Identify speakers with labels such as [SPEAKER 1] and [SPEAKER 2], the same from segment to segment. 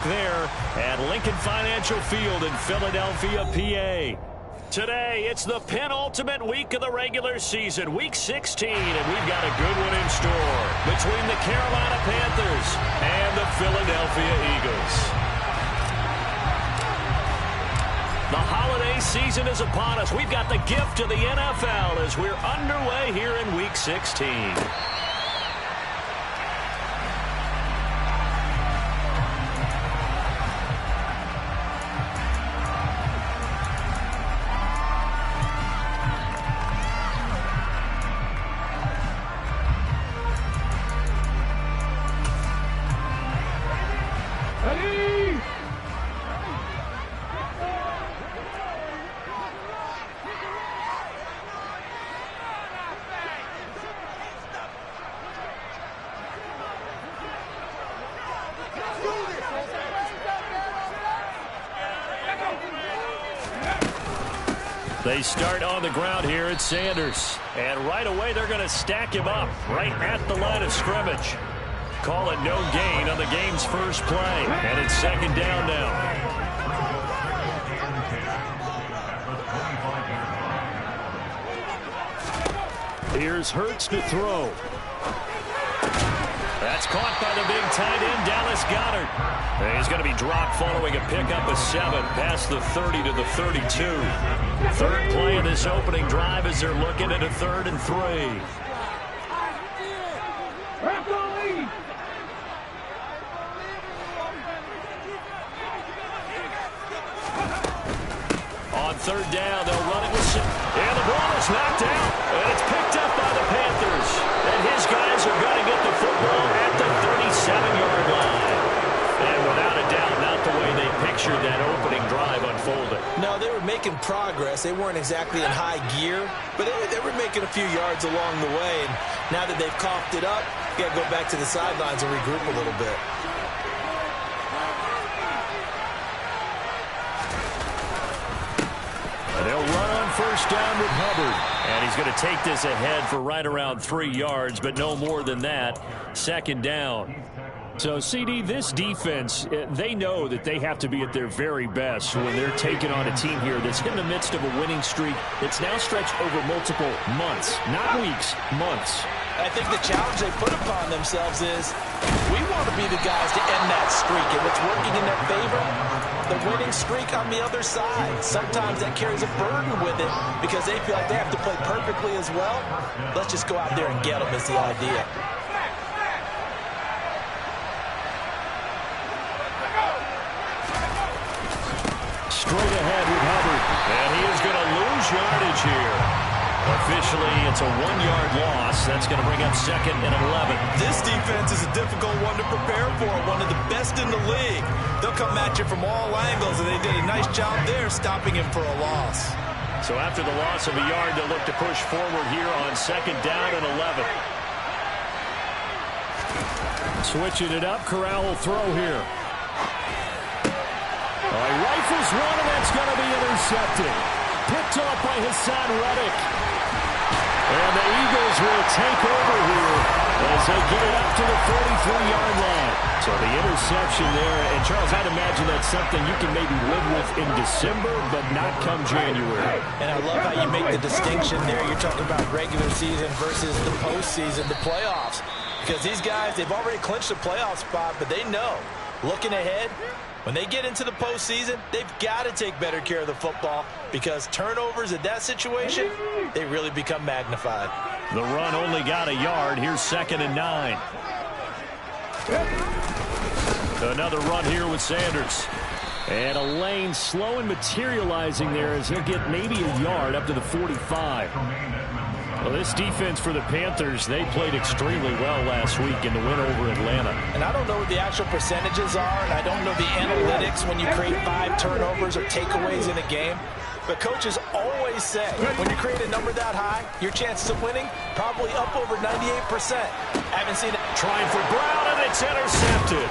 [SPEAKER 1] there at Lincoln Financial Field in Philadelphia, PA. Today, it's the penultimate week of the regular season, Week 16, and we've got a good one in store between the Carolina Panthers and the Philadelphia Eagles. The holiday season is upon us. We've got the gift of the NFL as we're underway here in Week 16. They start on the ground here at Sanders. And right away, they're going to stack him up right at the line of scrimmage. Call it no gain on the game's first play. And it's second down now. Here's Hurts to throw. That's caught by the big tight end, Dallas Goedert. And he's going to be dropped following a pickup of 7 past the 30 to the 32. Third play of this opening drive as they're looking at a 3rd and 3. On 3rd down, they'll run it with and the ball is knocked out. And it's picked up by the Panthers. And his guys are going to get the football at the 37-yard line. And without a doubt, not the way they pictured that opening drive unfolded.
[SPEAKER 2] No, they were making progress. They weren't exactly in high gear, but they were making a few yards along the way. And now that they've coughed it up, you got to go back to the sidelines and regroup a little bit.
[SPEAKER 1] And they'll run on 1st down with Hubbard. And he's going to take this ahead for right around 3 yards, but no more than that. 2nd down. So, CD, this defense, they know that they have to be at their very best when they're taking on a team here that's in the midst of a winning streak that's now stretched over multiple months, not weeks, months.
[SPEAKER 2] I think the challenge they put upon themselves is we want to be the guys to end that streak. And what's working in their favor, the winning streak on the other side. Sometimes that carries a burden with it because they feel like they have to play perfectly as well. Let's just go out there and get them is the idea.
[SPEAKER 1] Straight ahead with Hubbard. And he is going to lose yardage here. Officially, it's a 1-yard loss. That's going to bring up 2nd and 11.
[SPEAKER 2] This defense is a difficult one to prepare for, one of the best in the league. They'll come at you from all angles, and they did a nice job there stopping him for a loss.
[SPEAKER 1] So after the loss of a yard, they'll look to push forward here on 2nd down and 11. Switching it up, Corral will throw here. He rifles one, and that's going to be intercepted. Picked off by Hassan Reddick. And the Eagles will take over here as they get it up to the 43-yard line. So the interception there. And, Charles, I'd imagine that's something you can maybe live with in December, but not come January.
[SPEAKER 2] And I love how you make the distinction there. You're talking about regular season versus the postseason, the playoffs. Because these guys, they've already clinched a playoff spot, but they know, looking ahead, when they get into the postseason, they've got to take better care of the football because turnovers in that situation, they really become magnified.
[SPEAKER 1] The run only got a yard. Here's 2nd and 9. Another run here with Sanders. And a lane slow and materializing there as he'll get maybe a yard up to the 45. Well, this defense for the Panthers, they played extremely well last week in the win over Atlanta.
[SPEAKER 2] And I don't know what the actual percentages are, and I don't know the analytics when you create 5 turnovers or takeaways in a game. But coaches always say, when you create a number that high, your chances of winning probably up over 98%. I haven't seen it.
[SPEAKER 1] Trying for Brown, and it's intercepted.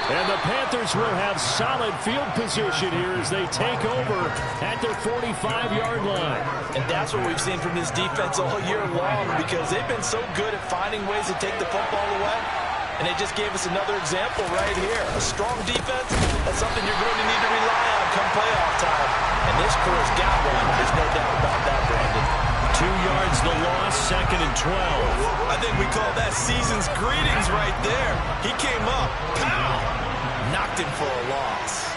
[SPEAKER 1] And the Panthers will have solid field position here as they take over at their 45-yard line.
[SPEAKER 2] And that's what we've seen from this defense all year long because they've been so good at finding ways to take the football away. And they just gave us another example right here. A strong defense, that's something you're going to need to rely on come playoff time. And this crew's got one. There's no doubt about that, Brandon.
[SPEAKER 1] 2 yards the loss, 2nd and 12.
[SPEAKER 2] I think we call that season's greetings right there. He came up, pow, knocked him for a loss.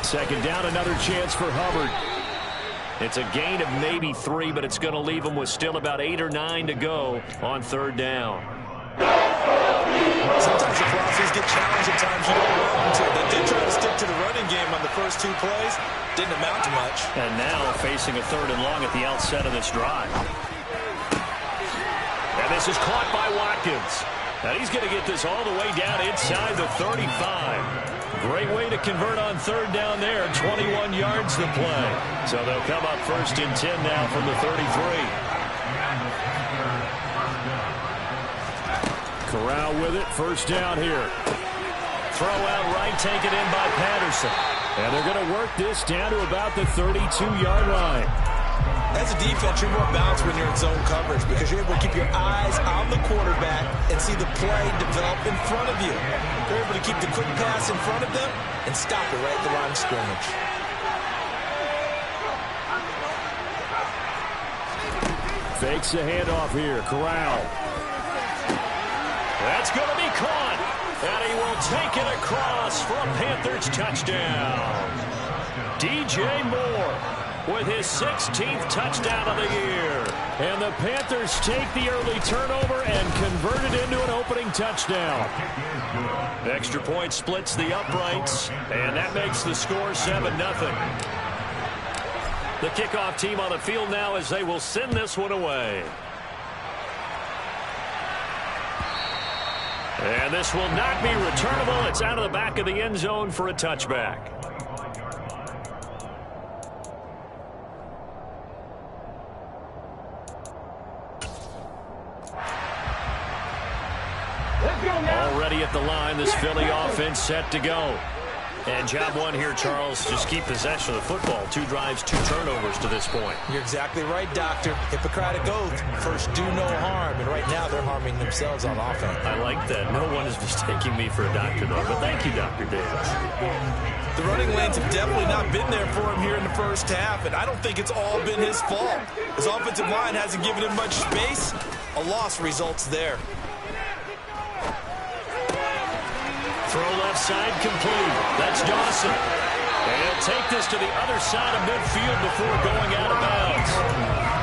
[SPEAKER 1] 2nd down, another chance for Hubbard. It's a gain of maybe 3, but it's going to leave him with still about 8 or 9 to go on 3rd down.
[SPEAKER 2] Sometimes the philosophies get challenged at times you don't want them to. They did try to stick to the running game on the first 2 plays. Didn't amount to much.
[SPEAKER 1] And now facing a 3rd and long at the outset of this drive. And this is caught by Watkins. And he's going to get this all the way down inside the 35. Great way to convert on 3rd down there. 21 yards to play. So they'll come up 1st and 10 now from the 33. Corral with it. 1st down here. Throw out right, taken in by Patterson. And they're going to work this down to about the 32-yard line.
[SPEAKER 2] As a defense, you're more balanced when you're in zone coverage because you're able to keep your eyes on the quarterback and see the play develop in front of you. You're able to keep the quick pass in front of them and stop it right at the line of scrimmage.
[SPEAKER 1] Fakes the handoff here. Corral. That's going to be caught. And he will take it across for a Panthers touchdown. DJ Moore with his 16th touchdown of the year. And the Panthers take the early turnover and convert it into an opening touchdown. Extra point splits the uprights, and that makes the score 7-0. The kickoff team on the field now as they will send this one away. And this will not be returnable. It's out of the back of the end zone for a touchback. Already at the line, this Philly offense set to go. And job one here, Charles, just keep possession of the football. 2 drives, 2 turnovers to this point.
[SPEAKER 2] You're exactly right, Doctor. Hippocratic oath. First, do no harm. And right now, they're harming themselves on offense.
[SPEAKER 1] I like that. No one is mistaking me for a doctor, though. But thank you, Dr. Davis.
[SPEAKER 2] The running lanes have definitely not been there for him here in the first half, and I don't think it's all been his fault. His offensive line hasn't given him much space. A loss results there.
[SPEAKER 1] Throw left side complete. That's Dawson. And he'll take this to the other side of midfield before going out of bounds.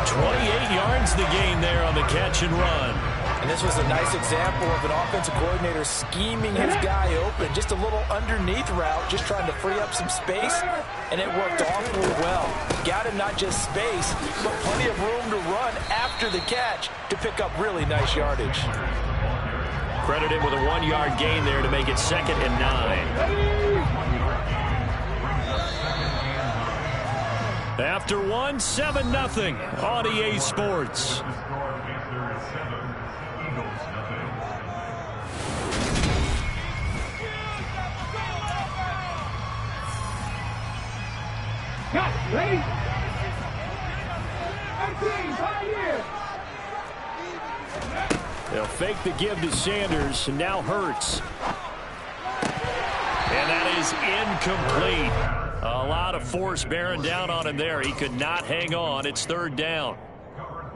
[SPEAKER 1] 28 yards the gain there on the catch and run.
[SPEAKER 2] And this was a nice example of an offensive coordinator scheming his guy open. Just a little underneath route, just trying to free up some space, and it worked awfully well. Got him not just space, but plenty of room to run after the catch to pick up really nice yardage.
[SPEAKER 1] Credit him with a 1-yard gain there to make it 2nd and 9. After 1, 7-0 on EA Sports.
[SPEAKER 3] Ready? 18, right here.
[SPEAKER 1] They'll fake the give to Sanders, and now Hurts. And that is incomplete. A lot of force bearing down on him there. He could not hang on. It's 3rd down.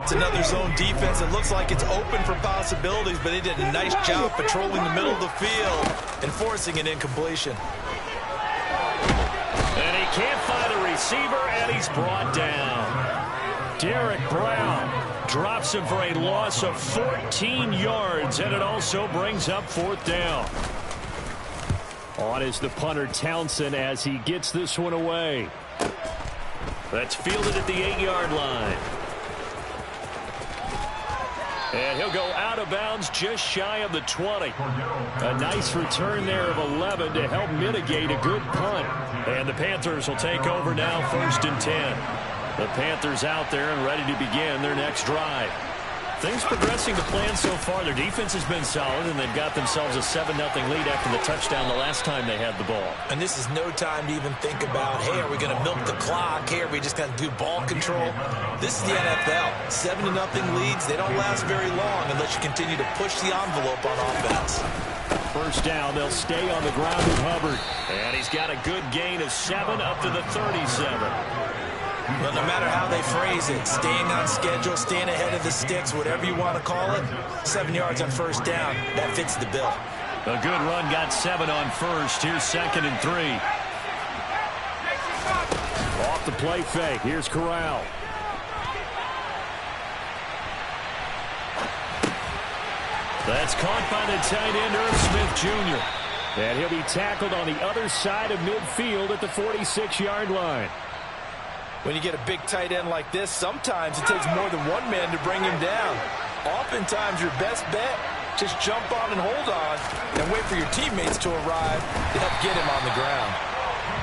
[SPEAKER 2] It's another zone defense. It looks like it's open for possibilities, but they did a nice job patrolling the middle of the field and forcing an incompletion.
[SPEAKER 1] And he can't find a receiver, and he's brought down. Derek Brown drops him for a loss of 14 yards, and it also brings up 4th down. On is the punter Townsend as he gets this one away. That's fielded at the 8-yard line. And he'll go out of bounds just shy of the 20. A nice return there of 11 to help mitigate a good punt. And the Panthers will take over now 1st and 10. The Panthers out there and ready to begin their next drive. Things progressing to plan so far. Their defense has been solid, and they've got themselves a 7-0 lead after the touchdown the last time they had the ball.
[SPEAKER 2] And this is no time to even think about, hey, are we going to milk the clock? Hey, are we just going to do ball control? This is the NFL. 7-0 leads, they don't last very long unless you continue to push the envelope on offense.
[SPEAKER 1] First down, they'll stay on the ground with Hubbard. And he's got a good gain of 7 up to the 37.
[SPEAKER 2] But no matter how they phrase it, staying on schedule, staying ahead of the sticks, whatever you want to call it, 7 yards on first down, that fits the bill.
[SPEAKER 1] A good run got 7 on first. Here's 2nd and 3. Off the play fake. Here's Corral. That's caught by the tight end, Irv Smith Jr. And he'll be tackled on the other side of midfield at the 46-yard line.
[SPEAKER 2] When you get a big tight end like this, sometimes it takes more than one man to bring him down. Oftentimes, your best bet, just jump on and hold on and wait for your teammates to arrive to help get him on the ground.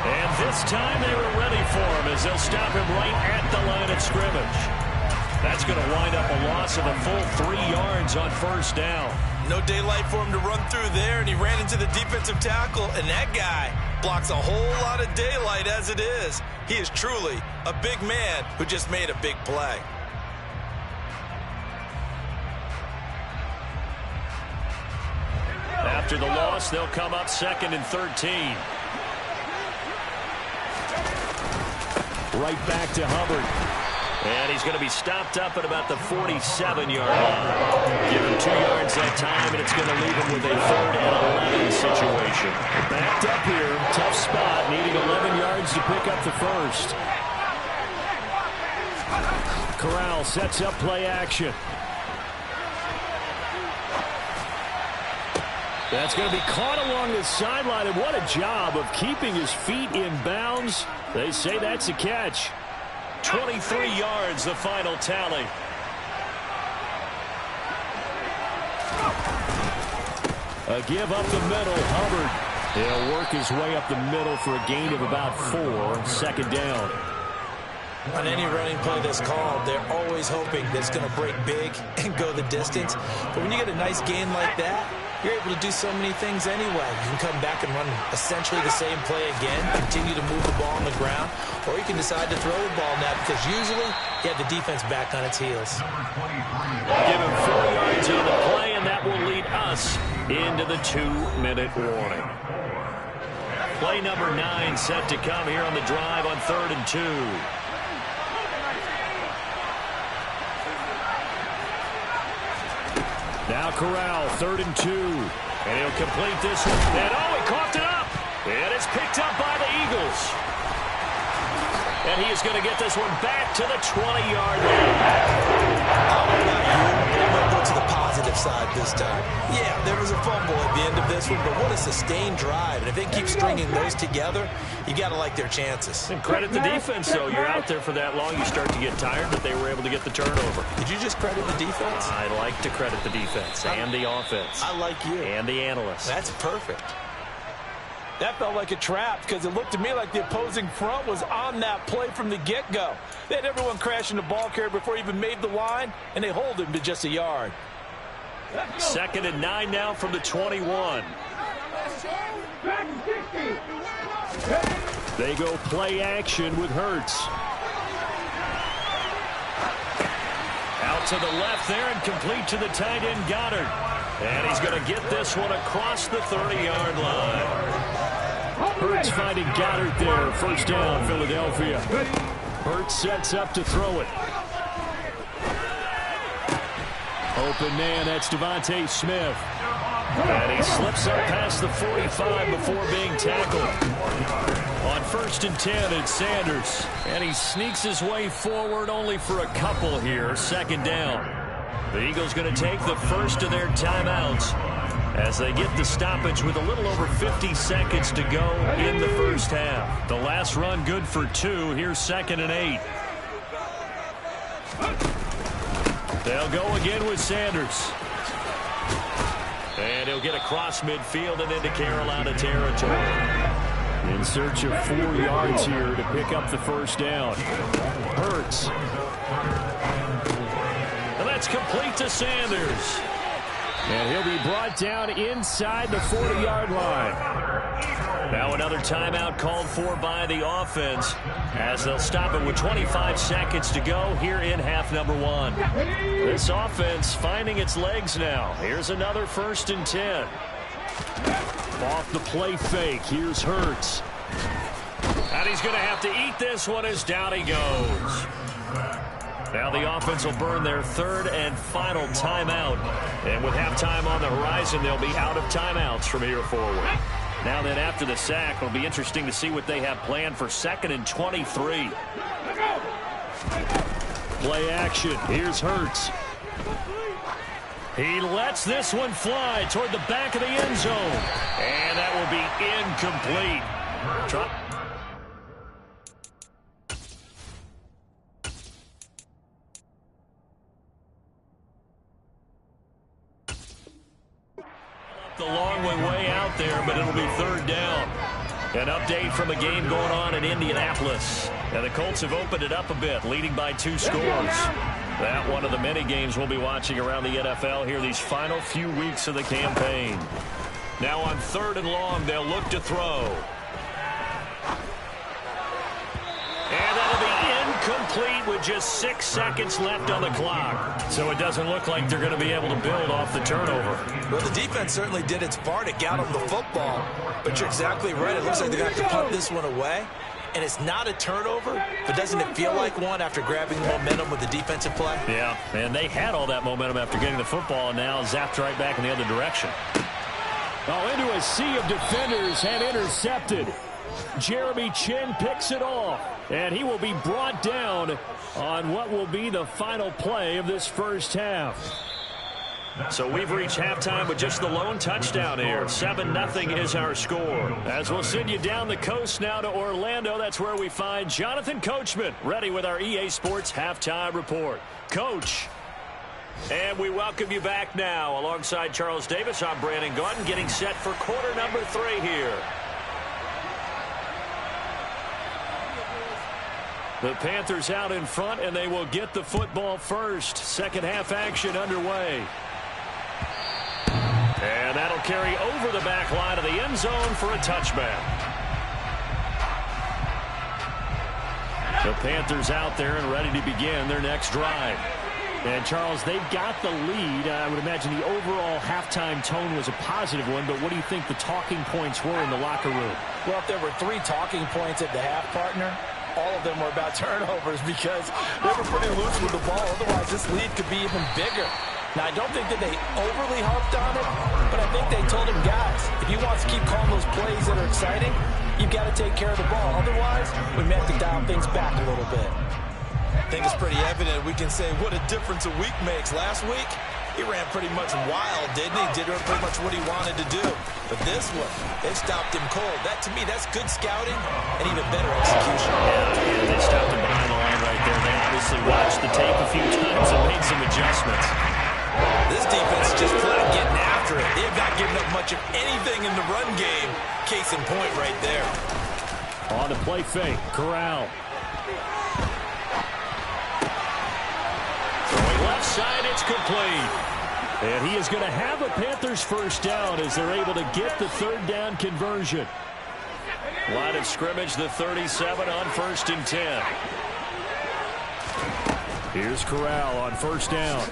[SPEAKER 1] And this time they were ready for him as they'll stop him right at the line of scrimmage. That's going to wind up a loss of a full 3 yards on first down.
[SPEAKER 2] No daylight for him to run through there, and he ran into the defensive tackle, and that guy blocks a whole lot of daylight as it is. He is truly a big man who just made a big play.
[SPEAKER 1] After the loss, they'll come up 2nd and 13. Right back to Hubbard. And he's going to be stopped up at about the 47-yard line. Give him 2 yards that time, and it's going to leave him with a 3rd and 11 situation. Backed up here, tough spot, needing 11 yards to pick up the first. Corral sets up play action. That's going to be caught along the sideline, and what a job of keeping his feet in bounds. They say that's a catch. 23 yards, the final tally. A give up the middle, Hubbard. He'll work his way up the middle for a gain of about 4, 2nd down.
[SPEAKER 2] On any running play that's called, they're always hoping that it's going to break big and go the distance. But when you get a nice gain like that, you're able to do so many things anyway. You can come back and run essentially the same play again, continue to move the ball on the ground, or you can decide to throw the ball now because usually you have the defense back on its heels.
[SPEAKER 1] Give him 4 yards on the play, and that will lead us into the 2-minute warning. Play number 9 set to come here on the drive on 3rd and 2. Now Corral, 3rd and 2. And he'll complete this one. And he coughed it up. And it's picked up by the Eagles. And he is going to get this one back to the 20-yard line.
[SPEAKER 2] I don't know about you, but I'm going to go to the positive side this time. Yeah, there was a fumble at the end of this one, but what a sustained drive. And if they keep stringing those together, you got to like their chances.
[SPEAKER 1] And credit the defense, though. You're out there for that long, you start to get tired, but they were able to get the turnover.
[SPEAKER 2] Did you just credit the defense?
[SPEAKER 1] I like to credit the defense and the offense.
[SPEAKER 2] I like you.
[SPEAKER 1] And the analysts.
[SPEAKER 2] That's perfect. That felt like a trap because it looked to me like the opposing front was on that play from the get-go. They had everyone crashing the ball carrier before he even made the line, and they hold him to just a yard.
[SPEAKER 1] 2nd and 9 now from the 21. They go play action with Hurts. Out to the left there and complete to the tight end Goddard. And he's going to get this one across the 30-yard line. Hurts finding Goddard there. First down, Philadelphia. Hurts sets up to throw it. Open man, that's Devontae Smith. And he slips up past the 45 before being tackled. On 1st and 10, it's Sanders. And he sneaks his way forward only for a couple here. 2nd down. The Eagles going to take the first of their timeouts as they get the stoppage with a little over 50 seconds to go in the first half. The last run good for 2. Here's 2nd and 8. They'll go again with Sanders. And he'll get across midfield and into Carolina territory. In search of 4 yards here to pick up the first down. Hurts. It's complete to Sanders. And he'll be brought down inside the 40-yard line. Now another timeout called for by the offense as they'll stop it with 25 seconds to go here in half number 1. This offense finding its legs now. Here's another 1st and 10. Off the play fake. Here's Hurts. And he's going to have to eat this one as down he goes. Now the offense will burn their 3rd and final timeout. And with halftime on the horizon, they'll be out of timeouts from here forward. Now then, after the sack, it'll be interesting to see what they have planned for 2nd and 23. Play action. Here's Hurts. He lets this one fly toward the back of the end zone. And that will be incomplete. The long way out there, but it'll be 3rd down. An update from a game going on in Indianapolis. And the Colts have opened it up a bit, leading by 2 scores. That one of the many games we'll be watching around the NFL here these final few weeks of the campaign. Now on 3rd and long, they'll look to throw. And that'll be incomplete with just 6 seconds left on the clock. So it doesn't look like they're going to be able to build off the turnover.
[SPEAKER 2] Well, the defense certainly did its part to get them the football. But you're exactly right. It looks like they're going to have to punt this one away. And it's not a turnover, but doesn't it feel like one after grabbing the momentum with the defensive play?
[SPEAKER 1] Yeah, and they had all that momentum after getting the football and now zapped right back in the other direction. Oh, into a sea of defenders and intercepted. Jeremy Chinn picks it off, and he will be brought down on what will be the final play of this first half. So we've reached halftime with just the lone touchdown here. 7-0 is our score. As we'll send you down the coast now to Orlando, that's where we find Jonathan Coachman ready with our EA Sports Halftime Report. Coach. And we welcome you back now. Alongside Charles Davis, I'm Brandon Gaudin, getting set for quarter number 3 here. The Panthers out in front, and they will get the football first. Second half action underway. And that'll carry over the back line of the end zone for a touchback. The Panthers out there and ready to begin their next drive. And, Charles, they've got the lead. I would imagine the overall halftime tone was a positive one, but what do you think the talking points were in the locker room?
[SPEAKER 2] Well, if there were 3 talking points at the half, partner, all of them were about turnovers because they were pretty loose with the ball. Otherwise, this lead could be even bigger. Now, I don't think that they overly harped on it, but I think they told him, guys, if you want to keep calling those plays that are exciting, you've got to take care of the ball. Otherwise, we may have to dial things back a little bit. I think it's pretty evident. We can say what a difference a week makes. Last week, he ran pretty much wild, didn't he? Did pretty much what he wanted to do. But this one, they stopped him cold. That, to me, that's good scouting and even better execution.
[SPEAKER 1] Yeah, they stopped him behind the line right there. They obviously watched the tape a few times and made some adjustments.
[SPEAKER 2] This defense is just flat getting after it. They have not given up much of anything in the run game. Case in point right there.
[SPEAKER 1] On the play fake, Corral. Throwing left side, it's complete. And he is going to have a Panthers first down as they're able to get the 3rd down conversion. Line of scrimmage, the 37 on 1st and 10. Here's Corral on 1st down.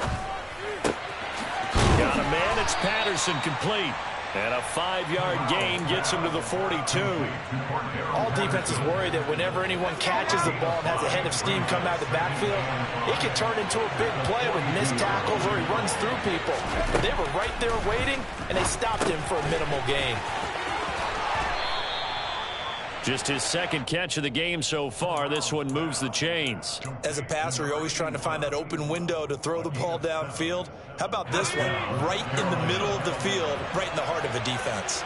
[SPEAKER 1] Got a man, it's Patterson, complete. And a 5-yard gain gets him to the 42.
[SPEAKER 2] All defenses worry that whenever anyone catches the ball and has a head of steam come out of the backfield, it can turn into a big play with missed tackles or he runs through people. But they were right there waiting, and they stopped him for a minimal gain.
[SPEAKER 1] Just his 2nd catch of the game so far. This one moves the chains.
[SPEAKER 2] As a passer, you're always trying to find that open window to throw the ball downfield. How about this one? Right in the middle of the field, right in the heart of a defense.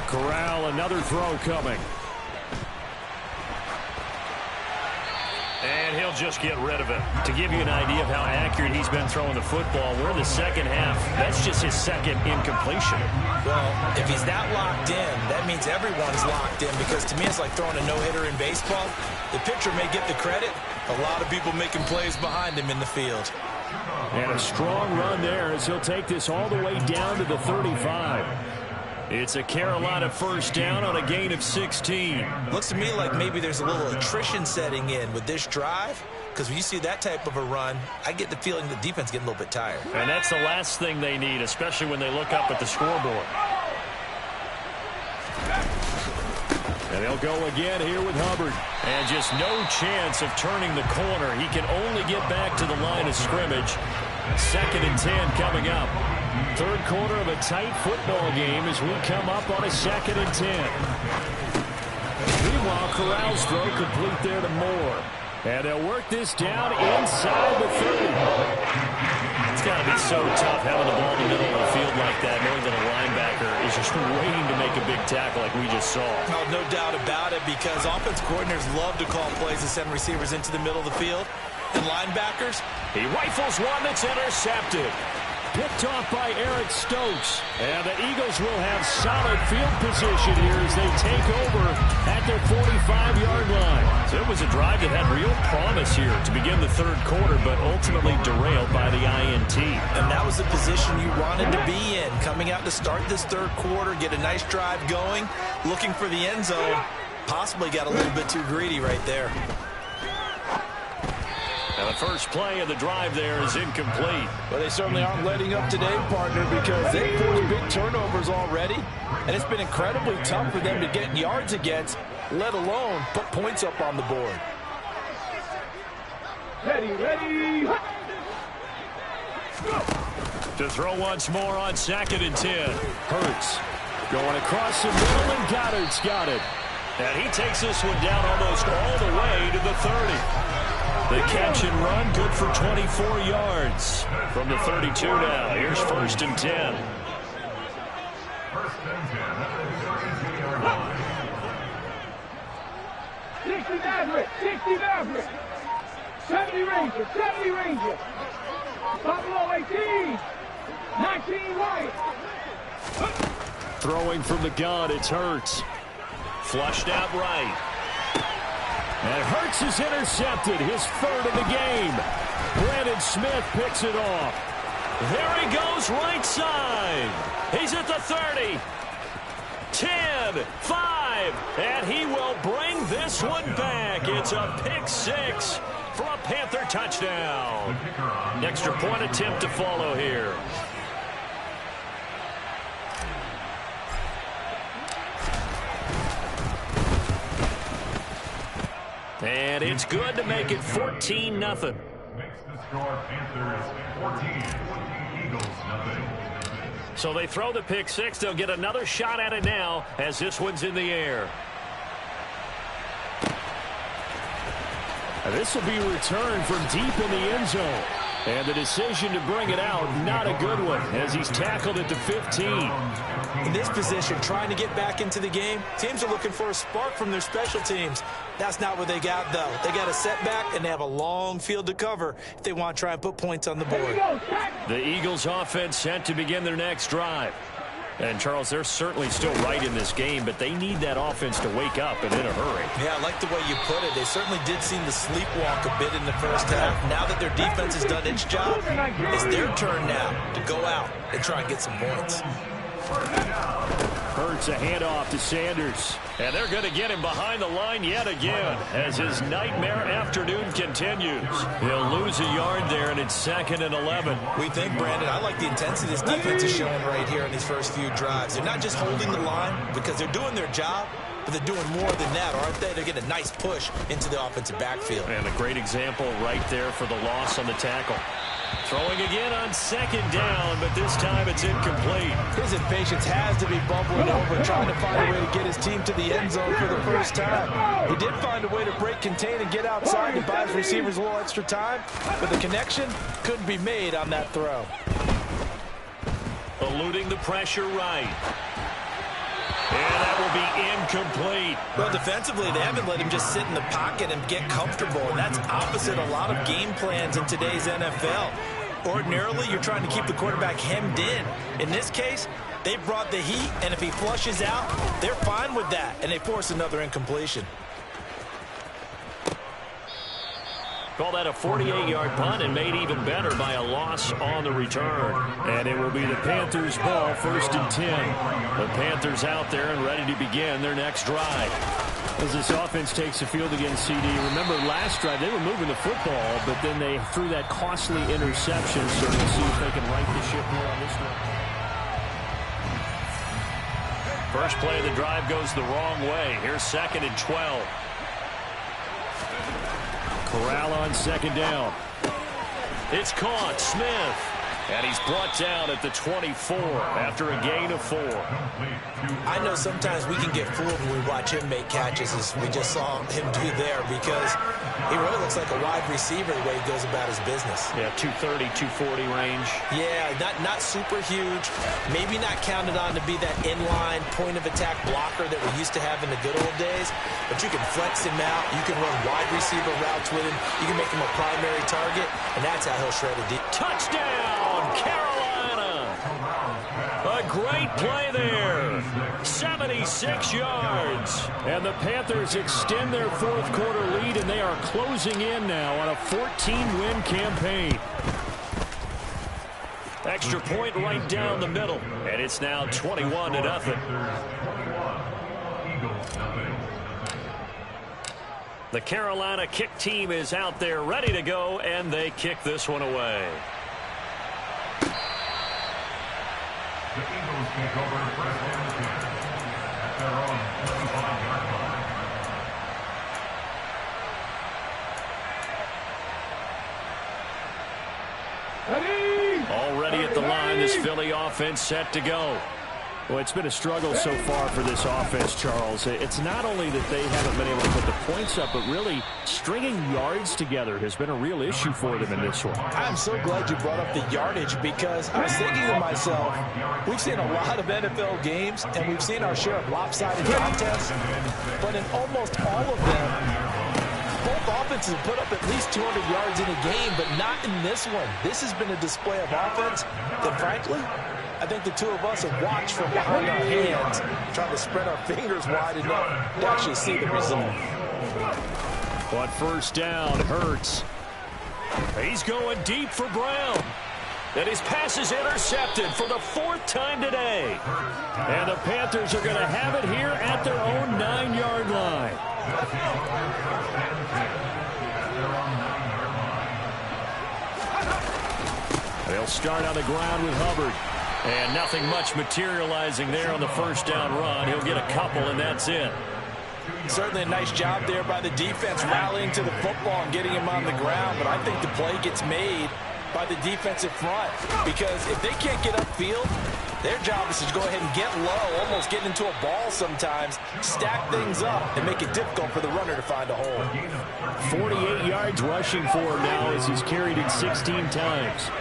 [SPEAKER 1] Corral, another throw coming. And he'll just get rid of it. To give you an idea of how accurate he's been throwing the football, we're in the second half. That's just his second incompletion.
[SPEAKER 2] Well, if he's that locked in, that means everyone's locked in, because to me it's like throwing a no-hitter in baseball. The pitcher may get the credit. A lot of people making plays behind him in the field.
[SPEAKER 1] And a strong run there as he'll take this all the way down to the 35. It's a Carolina first down on a gain of 16.
[SPEAKER 2] Looks to me like maybe there's a little attrition setting in with this drive, because when you see that type of a run, I get the feeling the defense getting a little bit tired.
[SPEAKER 1] And that's the last thing they need, especially when they look up at the scoreboard. And they'll go again here with Hubbard. And just no chance of turning the corner. He can only get back to the line of scrimmage. 2nd and 10 coming up. Third quarter of a tight football game as we come up on a 2nd and 10. Meanwhile, Corral's throw complete there to Moore. And they'll work this down inside the 30. It's got to be so tough having the ball in the middle of the field like that, knowing that a linebacker is just waiting to make a big tackle like we just saw.
[SPEAKER 2] Oh, no doubt about it, because offense coordinators love to call plays and send receivers into the middle of the field. And linebackers,
[SPEAKER 1] he rifles one that's intercepted. Picked off by Eric Stokes. And the Eagles will have solid field position here as they take over at their 45-yard line. So it was a drive that had real promise here to begin the third quarter, but ultimately derailed by the INT.
[SPEAKER 2] and that was the position you wanted to be in. Coming out to start this third quarter, get a nice drive going, looking for the end zone. Possibly got a little bit too greedy right there.
[SPEAKER 1] And the first play of the drive there is incomplete.
[SPEAKER 4] Well, they certainly aren't letting up today, partner, because they've forced big turnovers already, and it's been incredibly tough for them to get yards against, let alone put points up on the board.
[SPEAKER 3] Ready.
[SPEAKER 1] To throw once more on 2nd and 10. Hurts going across the middle, and Goddard's got it. And he takes this one down almost all the way to the 30. The catch and run good for 24 yards from the 32 now. Here's 1st and 10.
[SPEAKER 3] Maverick. 70 Ranger. Buffalo 18. 19 White.
[SPEAKER 1] Throwing from the gun, it's Hurts. Flushed out right. And Hurts is intercepted, his 3rd of the game. Brandon Smith picks it off. There he goes, right side. He's at the 30. 10, 5, and he will bring this one back. It's a pick 6 for a Panther touchdown. Extra point attempt to follow here. And it's good to make it 14-0.
[SPEAKER 5] Makes the score Panthers 14, Eagles nothing.
[SPEAKER 1] So they throw the pick 6. They'll get another shot at it now as this one's in the air. And this will be returned from deep in the end zone. And the decision to bring it out, not a good one, as he's tackled at the 15.
[SPEAKER 2] In this position, trying to get back into the game, teams are looking for a spark from their special teams. That's not what they got, though. They got a setback, and they have a long field to cover if they want to try and put points on the board.
[SPEAKER 1] The Eagles offense set to begin their next drive. And, Charles, they're certainly still right in this game, but they need that offense to wake up and in a hurry.
[SPEAKER 2] Yeah, I like the way you put it. They certainly did seem to sleepwalk a bit in the first half. Now that their defense has done its job, it's their turn now to go out and try and get some points.
[SPEAKER 1] Hurts a handoff to Sanders. And they're going to get him behind the line yet again as his nightmare afternoon continues. He'll lose a yard there, and it's 2nd and 11.
[SPEAKER 2] We think, Brandon, I like the intensity this defense is showing right here in these first few drives. They're not just holding the line because they're doing their job, but they're doing more than that, aren't they? They're getting a nice push into the offensive backfield.
[SPEAKER 1] And a great example right there for the loss on the tackle. Throwing again on 2nd down, but this time it's incomplete.
[SPEAKER 4] His impatience has to be bubbling over, trying to find a way to get his team to the end zone for the first time. He did find a way to break, contain, and get outside to buy his receivers a little extra time, but the connection couldn't be made on that throw.
[SPEAKER 1] Eluding the pressure right. And that will be incomplete.
[SPEAKER 2] Well, defensively, they haven't let him just sit in the pocket and get comfortable, and that's opposite a lot of game plans in today's NFL. Ordinarily, you're trying to keep the quarterback hemmed in. In this case, they brought the heat, and if he flushes out, they're fine with that, and they force another incompletion.
[SPEAKER 1] Call that a 48-yard punt and made even better by a loss on the return. And it will be the Panthers' ball, 1st and 10. The Panthers out there and ready to begin their next drive. As this offense takes the field against CD, remember last drive they were moving the football, but then they threw that costly interception, so we'll see if they can right the ship here on this one. First play of the drive goes the wrong way. Here's 2nd and 12. Corral on 2nd down. It's caught. Smith. And he's brought down at the 24 after a gain of 4.
[SPEAKER 2] I know sometimes we can get fooled when we watch him make catches, as we just saw him do there, because he really looks like a wide receiver the way he goes about his business.
[SPEAKER 1] Yeah, 230, 240 range.
[SPEAKER 2] Yeah, not super huge. Maybe not counted on to be that inline point-of-attack blocker that we used to have in the good old days, but you can flex him out. You can run wide receiver routes with him. You can make him a primary target, and that's how he'll shred a deep.
[SPEAKER 1] Touchdown, Carolina! A great play there. 76 yards. And the Panthers extend their 4th quarter lead, and they are closing in now on a 14-win campaign. Extra point right down the middle, and it's now 21-0. The Carolina kick team is out there ready to go, and they kick this one away.
[SPEAKER 5] The Eagles take over 1st and 10 at their own 25-yard line.
[SPEAKER 1] Already at the line, this Philly offense set to go. Well, it's been a struggle so far for this offense, Charles. It's not only that they haven't been able to put the points up, but really stringing yards together has been a real issue for them in this one.
[SPEAKER 4] I'm so glad you brought up the yardage, because I was thinking to myself, we've seen a lot of NFL games, and we've seen our share of lopsided contests, but in almost all of them, both offenses put up at least 200 yards in a game, but not in this one. This has been a display of offense that, frankly, I think the two of us have watched from behind our hands, trying to spread our fingers wide enough to actually see the result.
[SPEAKER 1] But 1st down, Hurts. He's going deep for Brown. And his pass is intercepted for the 4th time today. And the Panthers are going to have it here at their own 9-yard line. They'll start on the ground with Hubbard. And nothing much materializing there on the 1st down run. He'll get a couple, and that's it.
[SPEAKER 2] Certainly a nice job there by the defense, rallying to the football and getting him on the ground. But I think the play gets made by the defensive front, because if they can't get upfield, their job is to go ahead and get low, almost get into a ball sometimes, stack things up, and make it difficult for the runner to find a hole.
[SPEAKER 1] 48 yards rushing for him now as he's carried it 16 times.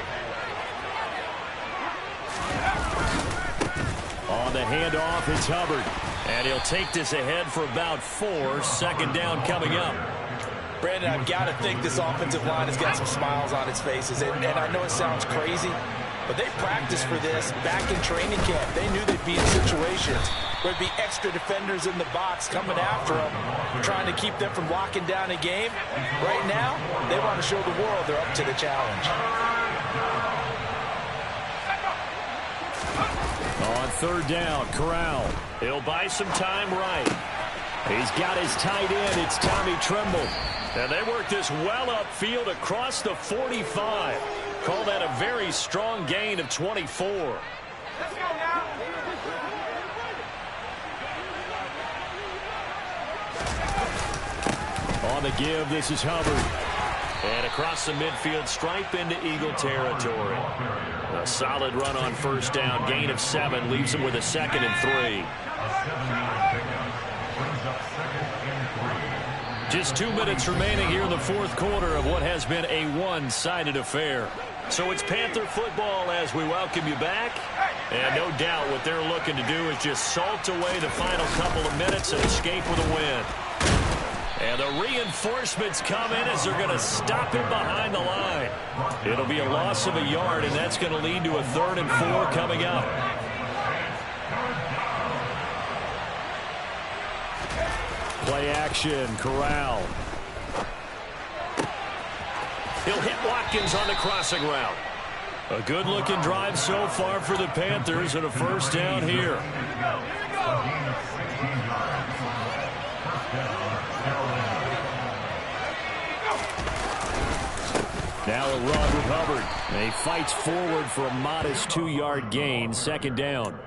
[SPEAKER 1] On the handoff, it's Hubbard. And he'll take this ahead for about 4. 2nd down coming up.
[SPEAKER 2] Brandon, I've got to think this offensive line has got some smiles on its faces. And I know it sounds crazy, but they practiced for this back in training camp. They knew they'd be in situations where there'd be extra defenders in the box coming after them, trying to keep them from locking down a game. Right now, they want to show the world they're up to the challenge.
[SPEAKER 1] On 3rd down, Corral. He'll buy some time right. He's got his tight end. It's Tommy Tremble. And they work this well upfield across the 45. Call that a very strong gain of 24.
[SPEAKER 3] Let's go now.
[SPEAKER 1] On the give, this is Hubbard. And across the midfield stripe into Eagle territory. A solid run on 1st down. Gain of 7 leaves him with a 2nd and 3. Just 2 minutes remaining here in the 4th quarter of what has been a one-sided affair. So it's Panther football as we welcome you back. And no doubt what they're looking to do is just salt away the final couple of minutes and escape with a win. And the reinforcements come in as they're going to stop him behind the line. It'll be a loss of a yard, and that's going to lead to a 3rd and 4 coming up. Play action, Corral. He'll hit Watkins on the crossing route. A good-looking drive so far for the Panthers and a first down here. Now a run with Hubbard. And he fights forward for a modest 2-yard gain, 2nd down.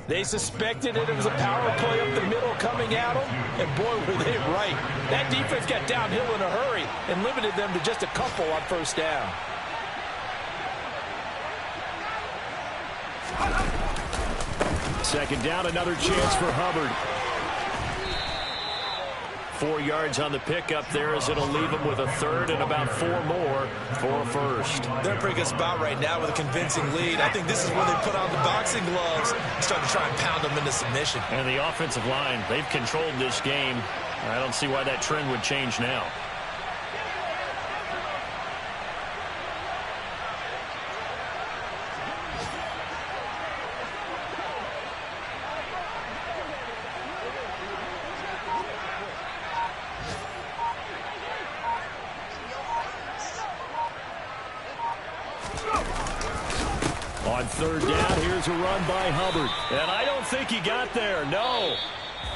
[SPEAKER 4] They suspected it was a power play up the middle coming at them, and boy, were they right. That defense got downhill in a hurry and limited them to just a couple on first down.
[SPEAKER 1] Second down, another chance for Hubbard. 4 yards on the pickup there as it'll leave him with a 3rd and about 4 more for a first.
[SPEAKER 2] They're in a pretty good spot right now with a convincing lead. I think this is when they put on the boxing gloves and start to try and pound them into submission.
[SPEAKER 1] And the offensive line, they've controlled this game. I don't see why that trend would change now. On 3rd down, here's a run by Hubbard. And I don't think he got there, no.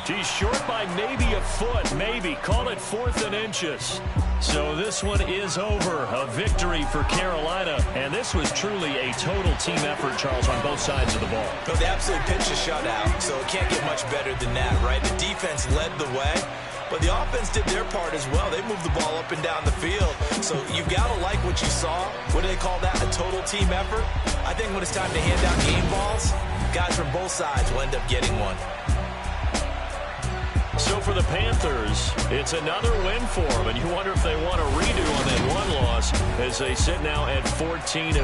[SPEAKER 1] He's short by maybe a foot, maybe. Call it 4th and inches. So this one is over. A victory for Carolina. And this was truly a total team effort, Charles, on both sides of the ball.
[SPEAKER 2] No, they absolutely pitched a shutout, so it can't get much better than that, right? The defense led the way, but the offense did their part as well. They moved the ball up and down the field. So you've got to like what you saw. What do they call that? A total team effort? I think when it's time to hand out game balls, guys from both sides will end up getting one.
[SPEAKER 1] So for the Panthers, it's another win for them, and you wonder if they want a redo on that one loss as they sit now at 14-1.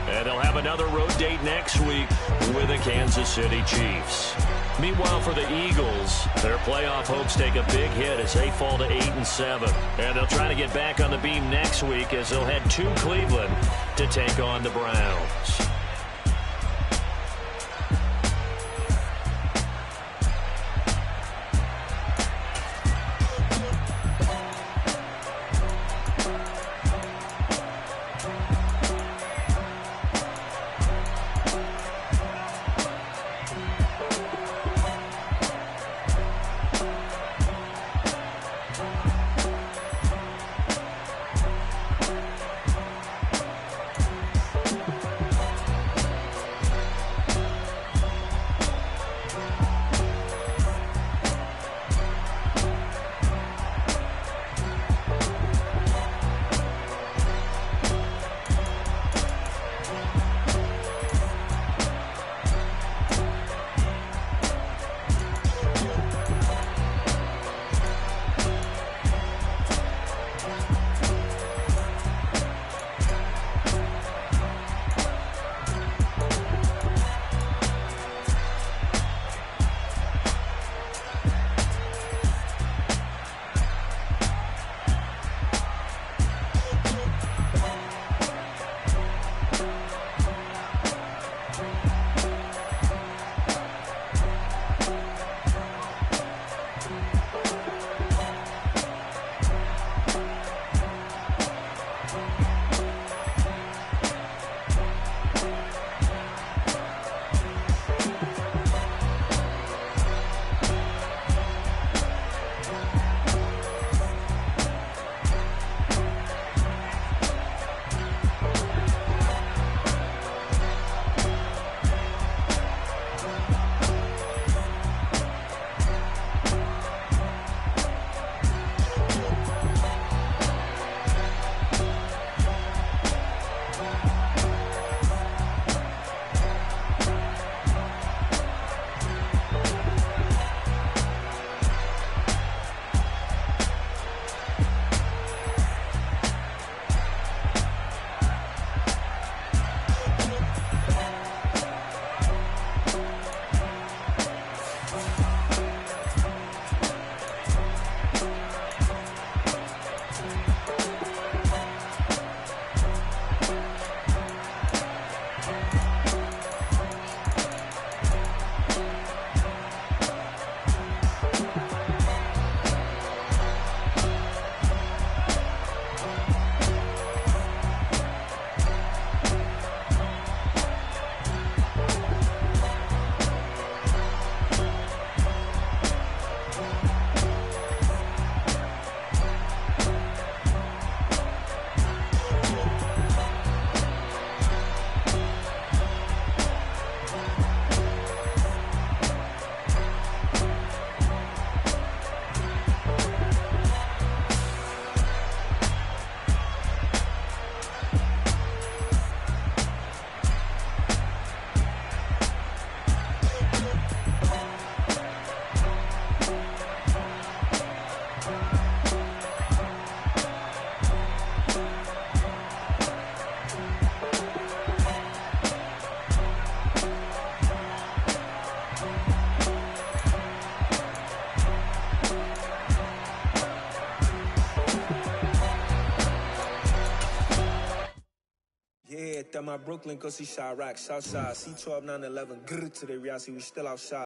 [SPEAKER 1] And they'll have another road date next week with the Kansas City Chiefs. Meanwhile, for the Eagles, their playoff hopes take a big hit as they fall to 8-7. And they'll try to get back on the beam next week as they'll head to Cleveland to take on the Browns.
[SPEAKER 6] my Brooklyn, go see Chirac, Southside, C12, 911, grr to the Riasi, we still outside.